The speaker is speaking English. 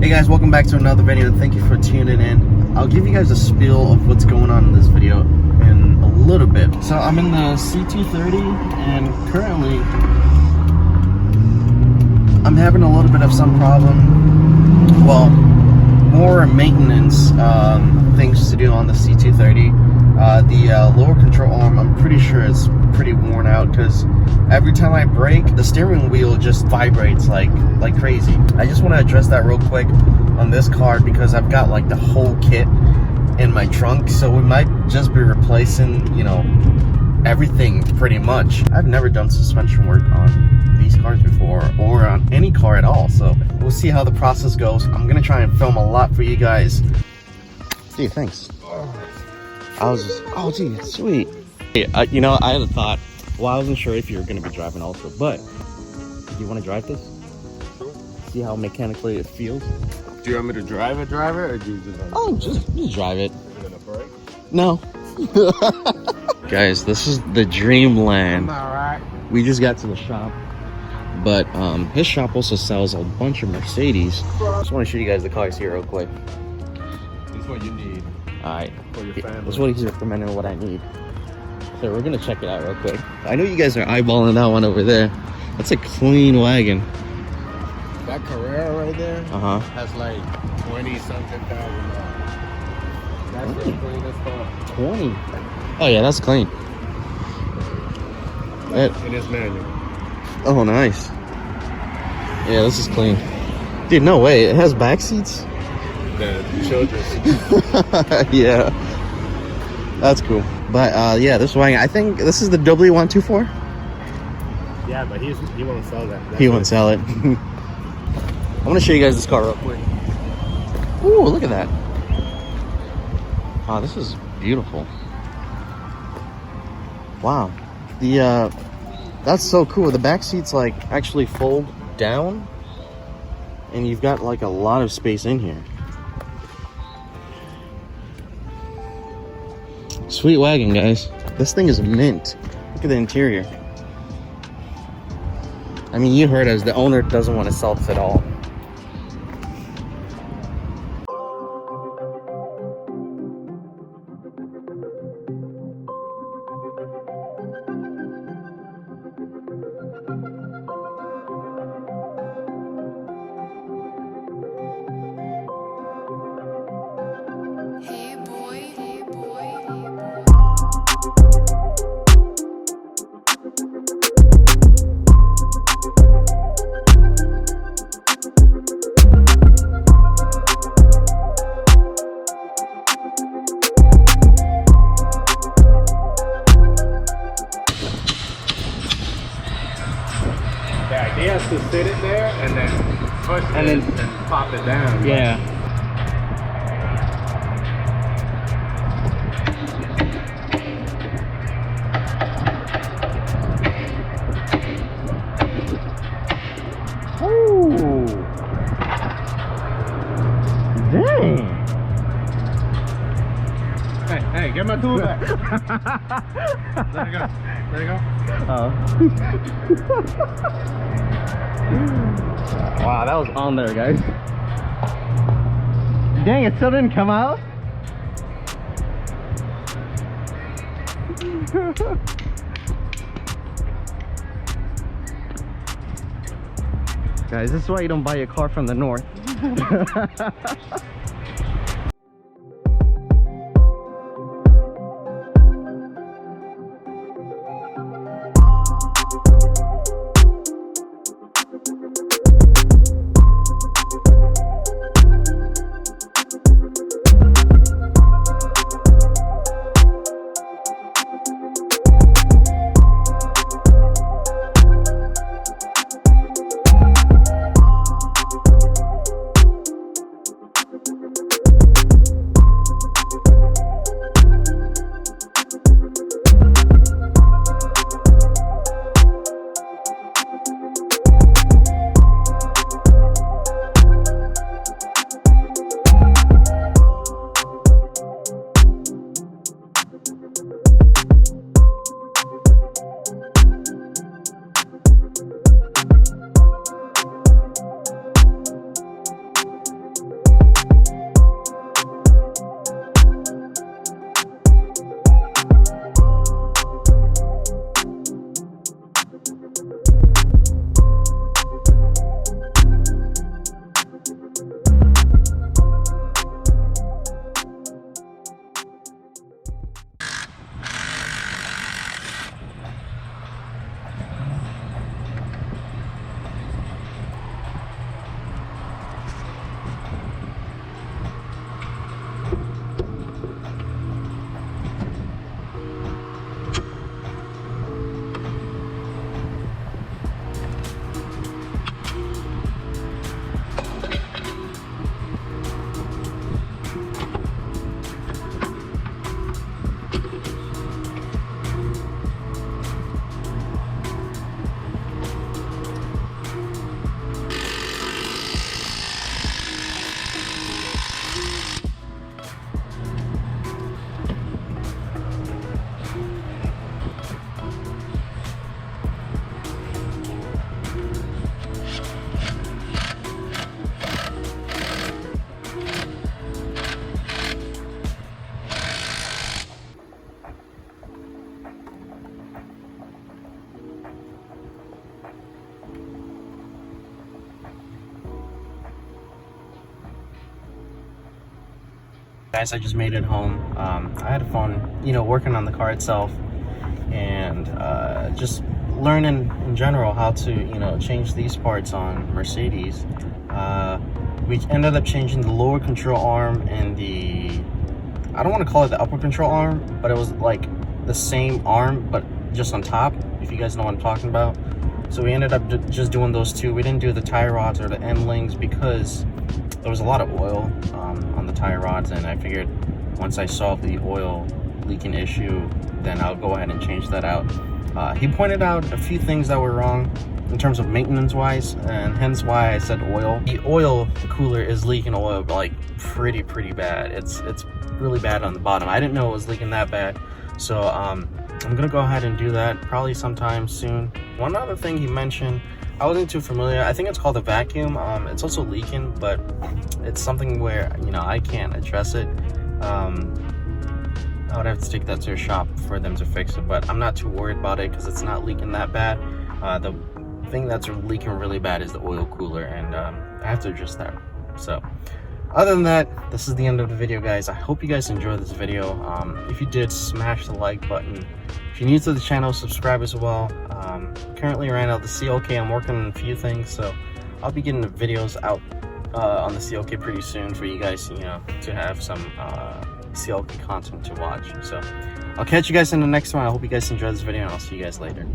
Hey guys, welcome back to another video and thank you for tuning in. I'll give you guys a spiel of what's going on in this video in a little bit. So I'm in the C230 and currently I'm having a little bit of some problem. Well, more maintenance things to do on the C230. The lower control arm, I'm pretty sure it's pretty worn out because every time I brake, the steering wheel just vibrates like crazy. I just want to address that real quick on this car because I've got like the whole kit in my trunk, so we might just be replacing, you know, everything pretty much. I've never done suspension work on these cars before or on any car at all, so we'll see how the process goes. I'm gonna try and film a lot for you guys. Gee, thanks. I was just, oh gee, sweet. Hey, you know, I had a thought. Well, I wasn't sure if you were gonna be driving also, but do you want to drive this? Sure. See how mechanically it feels? Do you want me to drive it, or do you just want Oh, just drive it. Is it gonna break? No. Guys, this is the dreamland. Alright. We just got to the shop, but his shop also sells a bunch of Mercedes. Just want to show you guys the cars here real quick. This is what you need. Alright. For your family. That's what he's recommending, what I need. So we're gonna check it out real quick. I know you guys are eyeballing that one over there. That's a clean wagon. That Carrera right there has like 20-something thousand miles. That's the cleanest car. 20. Oh yeah, that's clean. And it's manual. Oh, nice. Yeah, this is clean. Dude, no way. It has back seats? The children's. Yeah. That's cool. But yeah, this wagon, I think this is the W124. Yeah, but he won't sell that. He won't sell it. I want to show you guys this car real quick. Ooh, look at that. Wow, this is beautiful. Wow. The that's so cool. The back seats like actually fold down and you've got like a lot of space in here. Sweet wagon, guys. This thing is mint. Look at the interior. I mean, you heard us. The owner doesn't want to sell this at all. He has to sit it there and then push it and pop it down. Yeah. Ooh. Dang. Hey, get my tool back. Let it go. Let it go. Wow, that was on there, guys. Dang, it still didn't come out. Guys, this is why you don't buy a car from the north. guys, I just made it home. I had fun, you know, working on the car itself, and just learning in general how to, you know, change these parts on Mercedes. We ended up changing the lower control arm and the, I don't want to call it the upper control arm, but it was like the same arm but just on top, if you guys know what I'm talking about. So we ended up just doing those two. We didn't do the tie rods or the end links because there was a lot of oil on the tie rods, and I figured once I solved the oil leaking issue, then I'll go ahead and change that out. He pointed out a few things that were wrong in terms of maintenance wise, and hence why I said oil. The oil cooler is leaking oil like pretty bad. It's really bad on the bottom. I didn't know it was leaking that bad, so I'm gonna go ahead and do that probably sometime soon. One other thing he mentioned, I wasn't too familiar. I think it's called a vacuum. It's also leaking, but it's something where, you know, I can't address it. I would have to take that to a shop for them to fix it, but I'm not too worried about it because it's not leaking that bad. The thing that's leaking really bad is the oil cooler, and I have to address that. So other than that, this is the end of the video, guys. I hope you guys enjoyed this video. If you did, smash the like button. If you're new to the channel, subscribe as well. Currently right now the CLK, I'm working on a few things, so I'll be getting the videos out on the CLK pretty soon for you guys, you know, to have some CLK content to watch. So I'll catch you guys in the next one. I hope you guys enjoyed this video, and I'll see you guys later.